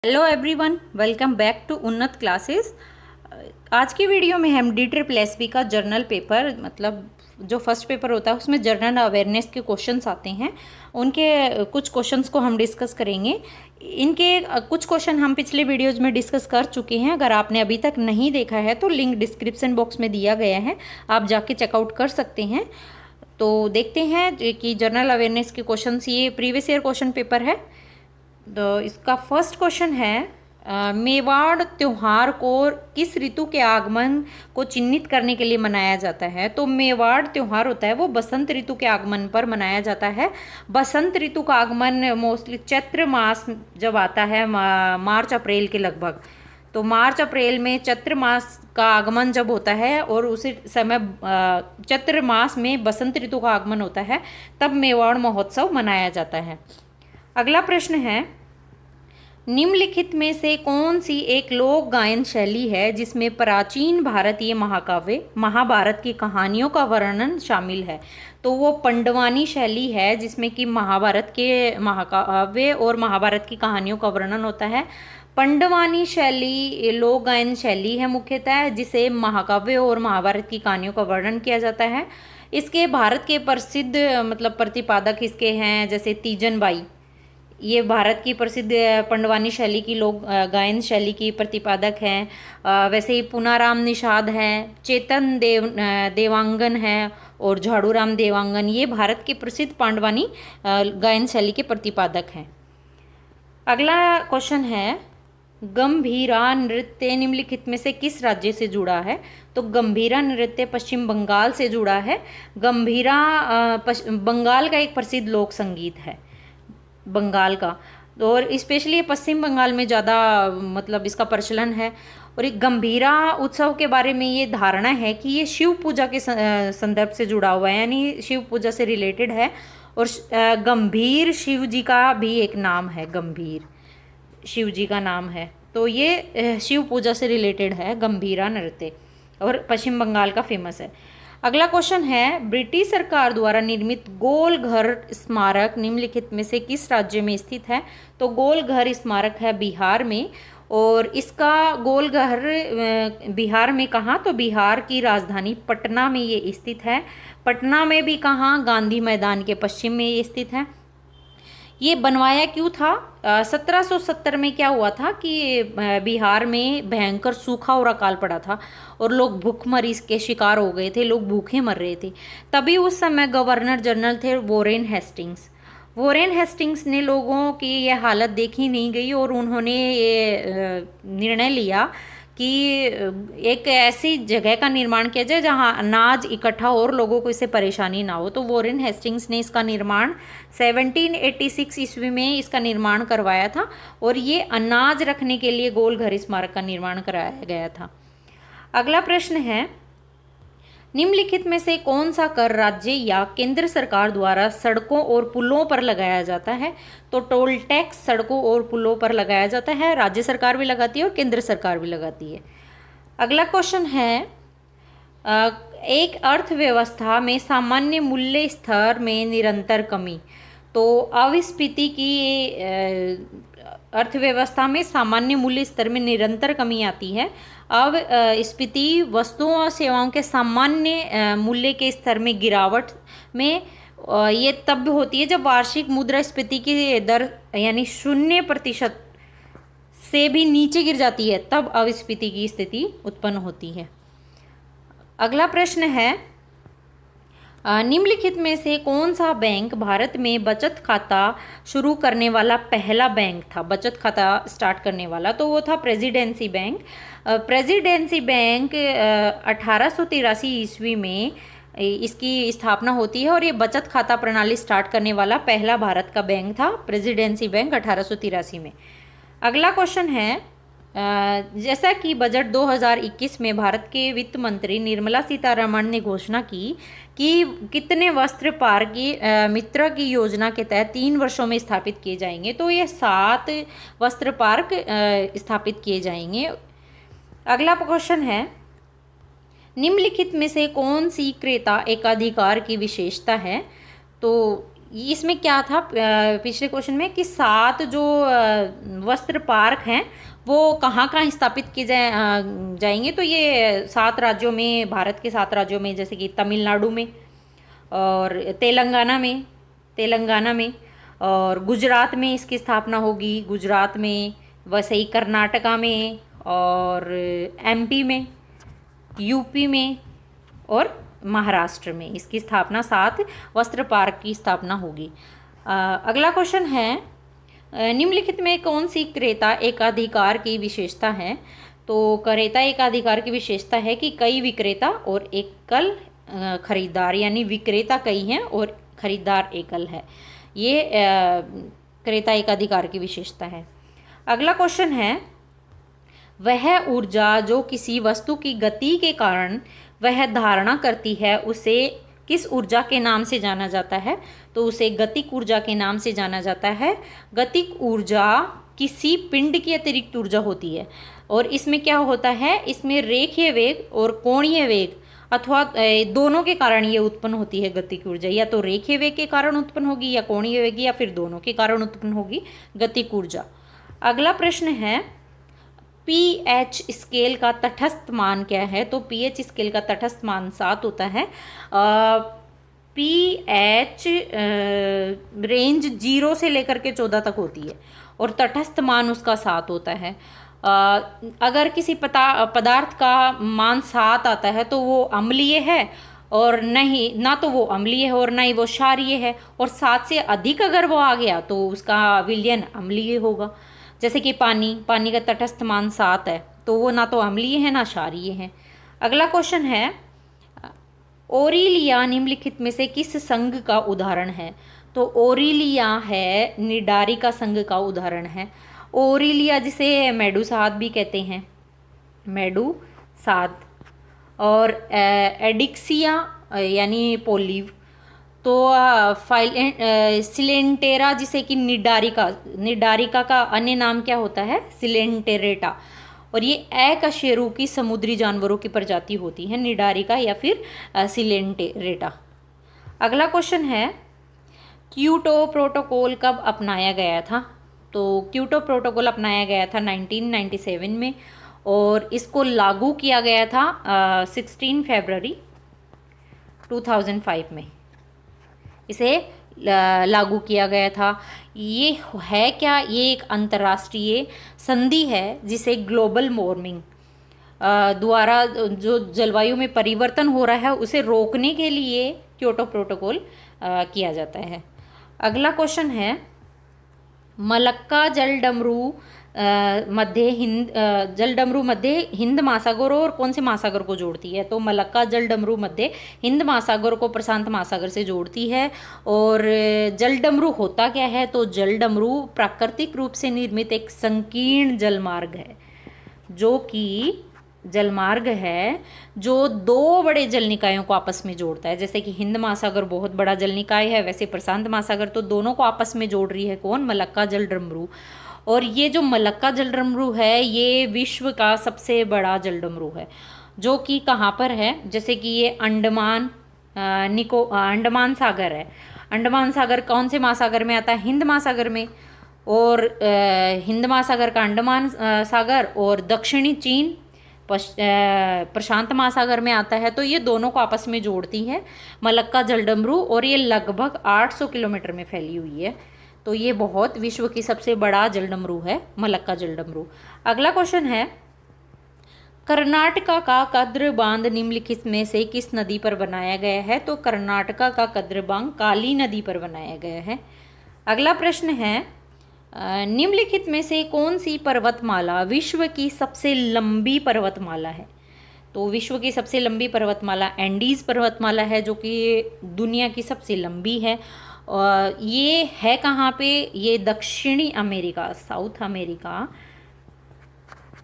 Hello everyone, welcome back to Unnat classes. आज की video में हम DSSB का जर्नल पेपर मतलब जो फर्स्ट पेपर होता है उसमें जर्नल अवेयरनेस के क्वेश्चंस आते हैं, उनके कुछ क्वेश्चंस को हम डिस्कस करेंगे। इनके कुछ क्वेश्चन हम पिछले वीडियोज में डिस्कस कर चुके हैं। अगर आपने अभी तक नहीं देखा है तो लिंक डिस्क्रिप्शन बॉक्स में दिया गया है, आप जाके चेकआउट कर सकते हैं। तो देखते हैं कि जर्नल अवेयरनेस के क्वेश्चंस, ये प्रीवियस ईयर क्वेश्चन पेपर है। तो इसका फर्स्ट क्वेश्चन है, मेवाड़ त्योहार को किस ऋतु के आगमन को चिन्हित करने के लिए मनाया जाता है? तो मेवाड़ त्योहार होता है वो बसंत ऋतु के आगमन पर मनाया जाता है। बसंत ऋतु का आगमन मोस्टली चैत्र मास जब आता है, मार्च अप्रैल के लगभग, तो मार्च अप्रैल में चैत्र मास का आगमन जब होता है और उसी समय चैत्र मास में बसंत ऋतु का आगमन होता है, तब मेवाड़ महोत्सव मनाया जाता है। अगला प्रश्न है, निम्नलिखित में से कौन सी एक लोक गायन शैली है जिसमें प्राचीन भारतीय महाकाव्य महाभारत की कहानियों का वर्णन शामिल है? तो वो पंडवानी शैली है, जिसमें कि महाभारत के महाकाव्य और महाभारत की कहानियों का वर्णन होता है। पंडवानी शैली लोक गायन शैली है मुख्यतः, जिसे महाकाव्य और महाभारत की कहानियों का वर्णन किया जाता है। इसके भारत के प्रसिद्ध मतलब प्रतिपादक इसके हैं, जैसे तीजन बाई, ये भारत की प्रसिद्ध पंडवानी शैली की लोक गायन शैली की प्रतिपादक हैं। वैसे ही पुनाराम निषाद हैं, चेतन देवांगन हैं और झाड़ूराम देवांगन, ये भारत के प्रसिद्ध पांडवानी गायन शैली के प्रतिपादक हैं। अगला क्वेश्चन है, गंभीरा नृत्य निम्नलिखित में से किस राज्य से जुड़ा है? तो गंभीरा नृत्य पश्चिम बंगाल से जुड़ा है। गंभीरा बंगाल का एक प्रसिद्ध लोक संगीत है, बंगाल का, और स्पेशली पश्चिम बंगाल में ज़्यादा मतलब इसका प्रचलन है। और एक गंभीरा उत्सव के बारे में ये धारणा है कि ये शिव पूजा के संदर्भ से जुड़ा हुआ है, यानी शिव पूजा से रिलेटेड है। और गंभीर शिव जी का भी एक नाम है, गंभीर शिव जी का नाम है, तो ये शिव पूजा से रिलेटेड है गंभीरा नृत्य, और पश्चिम बंगाल का फेमस है। अगला क्वेश्चन है, ब्रिटिश सरकार द्वारा निर्मित गोल घर स्मारक निम्नलिखित में से किस राज्य में स्थित है? तो गोल घर स्मारक है बिहार में, और इसका गोल घर बिहार में कहाँ? तो बिहार की राजधानी पटना में ये स्थित है। पटना में भी कहाँ? गांधी मैदान के पश्चिम में ये स्थित है। ये बनवाया क्यों था? 1770 में क्या हुआ था कि बिहार में भयंकर सूखा और अकाल पड़ा था और लोग भूखमरी के शिकार हो गए थे, लोग भूखे मर रहे थे। तभी उस समय गवर्नर जनरल थे वॉरेन हेस्टिंग्स। वॉरेन हेस्टिंग्स ने लोगों की ये हालत देखी नहीं गई और उन्होंने ये निर्णय लिया कि एक ऐसी जगह का निर्माण किया जाए जहां अनाज इकट्ठा हो और लोगों को इससे परेशानी ना हो। तो वॉरेन हेस्टिंग्स ने इसका निर्माण 1786 ईस्वी में इसका निर्माण करवाया था, और ये अनाज रखने के लिए गोल घर स्मारक का निर्माण कराया गया था। अगला प्रश्न है, निम्नलिखित में से कौन सा कर राज्य या केंद्र सरकार द्वारा सड़कों और पुलों पर लगाया जाता है? तो टोल टैक्स सड़कों और पुलों पर लगाया जाता है, राज्य सरकार भी लगाती है और केंद्र सरकार भी लगाती है। अगला क्वेश्चन है, एक अर्थव्यवस्था में सामान्य मूल्य स्तर में निरंतर कमी। तो अविस्फीति की अर्थव्यवस्था में सामान्य मूल्य स्तर में निरंतर कमी आती है। अब स्फीति वस्तुओं और सेवाओं के सामान्य मूल्य के स्तर में गिरावट में ये तब होती है जब वार्षिक मुद्रास्फीति की दर यानी 0% से भी नीचे गिर जाती है, तब अविस्फीति की स्थिति उत्पन्न होती है। अगला प्रश्न है, निम्नलिखित में से कौन सा बैंक भारत में बचत खाता शुरू करने वाला पहला बैंक था? बचत खाता स्टार्ट करने वाला तो वो था प्रेसिडेंसी बैंक। प्रेसिडेंसी बैंक 1883 ईस्वी में इसकी स्थापना होती है, और ये बचत खाता प्रणाली स्टार्ट करने वाला पहला भारत का बैंक था, प्रेसिडेंसी बैंक 1883 में। अगला क्वेश्चन है, जैसा कि बजट 2021 में भारत के वित्त मंत्री निर्मला सीतारमण ने घोषणा की कि कितने वस्त्र पार्क की मित्र की योजना के तहत 3 वर्षों में स्थापित किए जाएंगे? तो ये 7 वस्त्र पार्क स्थापित किए जाएंगे। अगला क्वेश्चन है, निम्नलिखित में से कौन सी क्रेता एकाधिकार की विशेषता है? तो इसमें क्या था पिछले क्वेश्चन में कि 7 जो वस्त्र पार्क हैं वो कहाँ कहाँ स्थापित किए जाएंगे। तो ये 7 राज्यों में, भारत के 7 राज्यों में, जैसे कि तमिलनाडु में और तेलंगाना में और गुजरात में इसकी स्थापना होगी, गुजरात में, वैसे ही कर्नाटका में और एमपी में, यूपी में और महाराष्ट्र में इसकी स्थापना 7 वस्त्र पार्क की स्थापना होगी। अगला क्वेश्चन है, निम्नलिखित में कौन सी क्रेता एकाधिकार की विशेषता है। तो क्रेता एकाधिकार की विशेषता है कि कई विक्रेता और एकल खरीदार, यानी विक्रेता कई हैं और खरीदार एकल है। ये क्रेता एकाधिकार की विशेषता है। अगला क्वेश्चन है, वह ऊर्जा जो किसी वस्तु की गति के कारण वह धारणा करती है उसे किस ऊर्जा के नाम से जाना जाता है। तो उसे गतिक ऊर्जा के नाम से जाना जाता है। गतिक ऊर्जा किसी पिंड की अतिरिक्त ऊर्जा होती है और इसमें क्या होता है, इसमें रेखीय वेग और कोणीय वेग अथवा दोनों के कारण ये उत्पन्न होती है गतिक ऊर्जा। या तो रेखीय वेग के कारण उत्पन्न होगी या कोणीय वेग, या फिर दोनों के कारण उत्पन्न होगी गतिक ऊर्जा। अगला प्रश्न है, पीएच स्केल का तटस्थ मान क्या है। तो पीएच स्केल का तटस्थ मान 7 होता है। पीएच रेंज 0 से लेकर के 14 तक होती है और तटस्थ मान उसका 7 होता है। अगर किसी पदार्थ का मान 7 आता है तो वो अम्लीय है और नहीं, ना तो वो अम्लीय है और ना ही वो क्षारीय है, और 7 से अधिक अगर वो आ गया तो उसका विलयन अम्लीय होगा। जैसे कि पानी का तटस्थ मान 7 है तो वो ना तो अम्लीय है ना क्षारीय है। अगला क्वेश्चन है, ओरिलिया निम्नलिखित में से किस संघ का उदाहरण है। तो ओरिलिया है निडारिका संघ का उदाहरण है। ओरिलिया जिसे मेडूसाद भी कहते हैं, मेडूसाद, और एडिक्सिया यानी पोलिव, तो सिलेंटेरा जिसे कि निडारिका का अन्य नाम क्या होता है, सिलेंटेरेटा, और ये अकशेरुकी समुद्री जानवरों की प्रजाति होती है, निडारिका या फिर सिलेंटेरेटा। अगला क्वेश्चन है, क्योटो प्रोटोकॉल कब अपनाया गया था। तो क्योटो प्रोटोकॉल अपनाया गया था 1997 में और इसको लागू किया गया था 16 फरवरी 2005 में इसे लागू किया गया था। ये है क्या, ये एक अंतर्राष्ट्रीय संधि है जिसे ग्लोबल वार्मिंग द्वारा जो जलवायु में परिवर्तन हो रहा है उसे रोकने के लिए क्योटो प्रोटोकॉल किया जाता है। अगला क्वेश्चन है, मलक्का जलडमरू मध्य हिंद महासागर और कौन से महासागर को जोड़ती है। तो मलक्का जलडमरू मध्य हिंद महासागर को प्रशांत महासागर से जोड़ती है। और जलडमरू होता क्या है, तो जलडमरू प्राकृतिक रूप से निर्मित एक संकीर्ण जलमार्ग है, जो कि जलमार्ग है जो 2 बड़े जल निकायों को आपस में जोड़ता है। जैसे कि हिंद महासागर बहुत बड़ा जल निकाय है, वैसे प्रशांत महासागर तो दोनों को आपस में जोड़ रही है कौन, मलक्का जलडमरू। और ये जो मलक्का जलडमरू है ये विश्व का सबसे बड़ा जलडमरू है, जो कि कहाँ पर है, जैसे कि ये अंडमान सागर है। अंडमान सागर कौन से महासागर में आता है, हिंद महासागर में, और हिंद महासागर का अंडमान सागर और दक्षिणी चीन प्रशांत महासागर में आता है। तो ये दोनों को आपस में जोड़ती है मलक्का जलडमरू, और ये लगभग 800 किलोमीटर में फैली हुई है। तो ये बहुत विश्व की सबसे बड़ा जलडमरू है मलक्का जलडमरू। अगला क्वेश्चन है, कर्नाटका का कद्र बांध निम्नलिखित में से किस नदी पर बनाया गया है। तो कर्नाटका का कद्र बांध काली नदी पर बनाया गया है। अगला प्रश्न है, निम्नलिखित में से कौन सी पर्वतमाला विश्व की सबसे लंबी पर्वतमाला है। तो विश्व की सबसे लंबी पर्वतमाला एंडीज पर्वतमाला है, जो कि दुनिया की सबसे लंबी है। ये है कहाँ पे, ये दक्षिणी अमेरिका, साउथ अमेरिका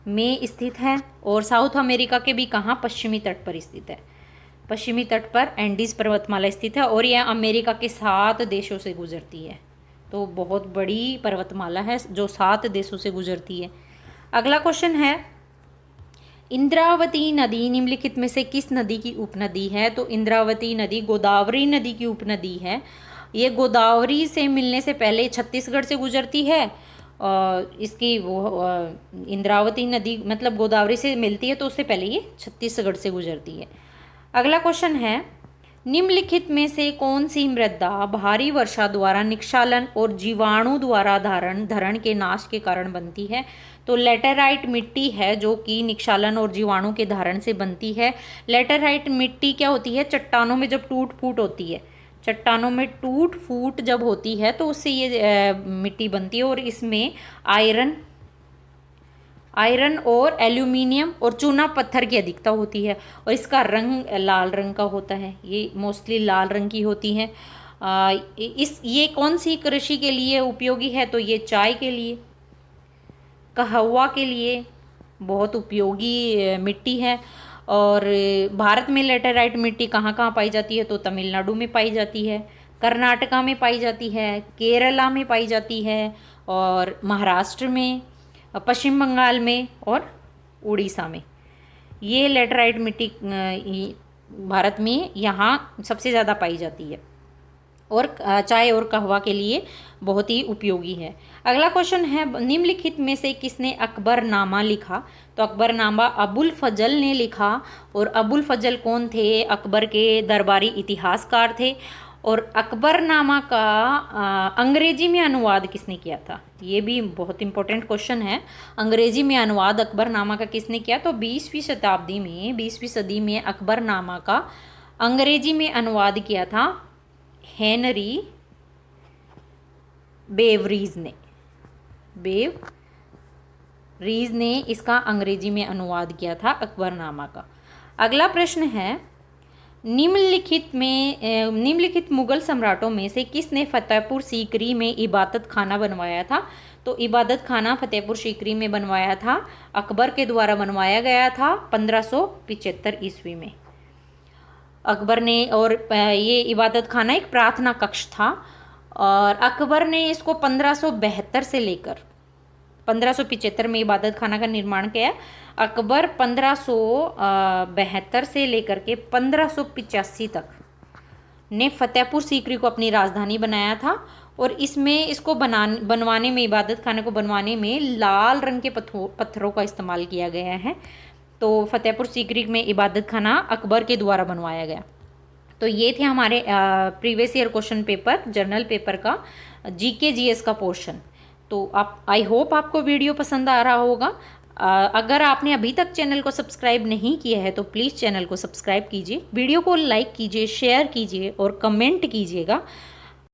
में स्थित है। और साउथ अमेरिका के भी कहाँ, पश्चिमी तट पर स्थित है। पश्चिमी तट पर एंडीज पर्वतमाला स्थित है और यह अमेरिका के 7 देशों से गुजरती है। तो बहुत बड़ी पर्वतमाला है जो 7 देशों से गुजरती है। अगला क्वेश्चन है, इंद्रावती नदी निम्नलिखित में से किस नदी की उपनदी है। तो इंद्रावती नदी गोदावरी नदी की उपनदी है। ये गोदावरी से मिलने से पहले छत्तीसगढ़ से गुजरती है, और इसकी वो इंद्रावती नदी मतलब गोदावरी से मिलती है, तो उससे पहले ये छत्तीसगढ़ से गुजरती है। अगला क्वेश्चन है, निम्नलिखित में से कौन सी मृदा भारी वर्षा द्वारा निक्षालन और जीवाणु द्वारा धरण के नाश के कारण बनती है? तो लेटेराइट मिट्टी है जो कि निक्षालन और जीवाणु के धारण से बनती है। लेटेराइट मिट्टी क्या होती है? चट्टानों में जब टूट फूट होती है, चट्टानों में टूट फूट जब होती है तो उससे ये मिट्टी बनती है, और इसमें आयरन और एल्यूमिनियम और चूना पत्थर की अधिकता होती है, और इसका रंग लाल रंग का होता है। ये मोस्टली लाल रंग की होती है। ये कौन सी कृषि के लिए उपयोगी है? तो ये चाय के लिए, कहवा के लिए बहुत उपयोगी मिट्टी है। और भारत में लेटेराइट मिट्टी कहाँ कहाँ पाई जाती है? तो तमिलनाडु में पाई जाती है, कर्नाटका में पाई जाती है, केरला में पाई जाती है, और महाराष्ट्र में, पश्चिम बंगाल में और उड़ीसा में। ये लेटेराइट मिट्टी भारत में यहाँ सबसे ज़्यादा पाई जाती है, और चाय और कहवा के लिए बहुत ही उपयोगी है। अगला क्वेश्चन है, निम्नलिखित में से किसने अकबरनामा लिखा? तो अकबरनामा अबुल फजल ने लिखा। और अबुल फजल कौन थे? अकबर के दरबारी इतिहासकार थे। और अकबरनामा का अंग्रेजी में अनुवाद किसने किया था? ये भी बहुत इंपॉर्टेंट क्वेश्चन है। अंग्रेजी में अनुवाद अकबरनामा का किसने किया? तो 20वीं शताब्दी में, 20वीं सदी में अकबरनामा का अंग्रेजी में अनुवाद किया था हेनरी बेवरीज ने। बेवरीज ने इसका अंग्रेजी में अनुवाद किया था अकबरनामा का। अगला प्रश्न है, निम्नलिखित मुगल सम्राटों में से किसने फतेहपुर सीकरी में इबादत खाना बनवाया था? तो इबादत खाना फतेहपुर सीकरी में बनवाया था, अकबर के द्वारा बनवाया गया था 1575 ईस्वी में अकबर ने। और ये इबादत खाना एक प्रार्थना कक्ष था, और अकबर ने इसको 1572 से लेकर 1575 में इबादत खाना का निर्माण किया। अकबर 1572 से लेकर के 1585 तक ने फतेहपुर सीकरी को अपनी राजधानी बनाया था, और इसमें इसको बनवाने में, इबादत खाने को बनवाने में लाल रंग के पत्थरों का इस्तेमाल किया गया है। तो फतेहपुर सीकरी में इबादत खाना अकबर के द्वारा बनवाया गया। तो ये थे हमारे previous year question paper, journal paper का जीके जीएस का पोर्शन। तो आई होप आपको वीडियो पसंद आ रहा होगा। अगर आपने अभी तक चैनल को सब्सक्राइब नहीं किया है तो प्लीज़ चैनल को सब्सक्राइब कीजिए, वीडियो को लाइक कीजिए, शेयर कीजिए और कमेंट कीजिएगा।